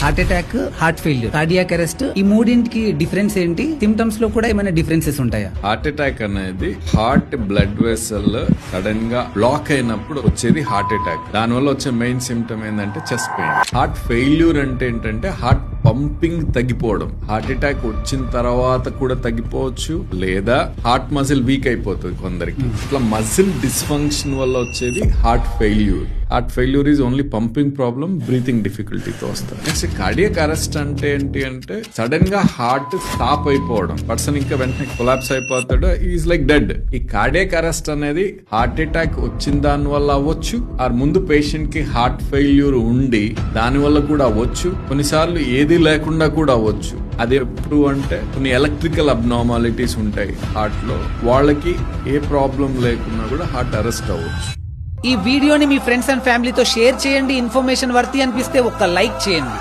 Heart attack, heart failure, cardiac arrest, ఈ మూడింటికి difference ఏంటి? సిమ్టమ్స్ లో కూడా ఏమైనా డిఫరెన్సెస్ ఉంటాయా? హార్ట్ అటాక్ అనేది హార్ట్ బ్లడ్ వెసల్ సడన్ గా బ్లాక్ అయినప్పుడు వచ్చేది హార్ట్ అటాక్. దానివల్ల వచ్చే మెయిన్ సిమ్టమ్ ఏంటంటే చెస్ట్ పెయిన్. హార్ట్ ఫెయిల్యూర్ అంటే ఏంటంటే హార్ట్ పంపింగ్ తగ్గిపోవడం. హార్ట్ అటాక్ వచ్చిన తర్వాత కూడా తగ్గిపోవచ్చు, లేదా హార్ట్ మజిల్ వీక్ అయిపోతుంది కొందరికి. ఇట్లా మజిల్ డిస్ఫంక్షన్ వల్ల వచ్చేది heart failure. Heart failure is only pumping problem, breathing డిఫికల్టీతో వస్తుంది. నెక్స్ట్ కార్డియాక్ అరెస్ట్ అంటే ఏంటి అంటే సడన్ గా హార్ట్ స్టాప్ అయిపోవడం, పర్సన్ ఇంకా వెంటనే కొలాప్స్ అయిపోతాడు, ఈజ్ లైక్ డెడ్. ఈ కార్డియాక్ అరెస్ట్ అనేది హార్ట్ అటాక్ వచ్చిన దాని వల్ల అవ్వచ్చు, ఆ ముందు పేషెంట్ కి హార్ట్ ఫెయిల్యూర్ ఉండి దాని వల్ల కూడా అవ్వచ్చు, కొన్నిసార్లు ఏది లేకుండా కూడా అవ్వచ్చు. అది ఎప్పుడు అంటే కొన్ని ఎలక్ట్రికల్ అబ్నార్మాలిటీస్ ఉంటాయి హార్ట్ లో, వాళ్ళకి ఏ ప్రాబ్లం లేకున్నా కూడా హార్ట్ అరెస్ట్ అవ్వచ్చు. ఈ వీడియోని మీ ఫ్రెండ్స్ అండ్ ఫ్యామిలీతో షేర్ చేయండి. ఇన్ఫర్మేషన్ వర్తి అనిపిస్తే ఒక్క లైక్ చేయండి.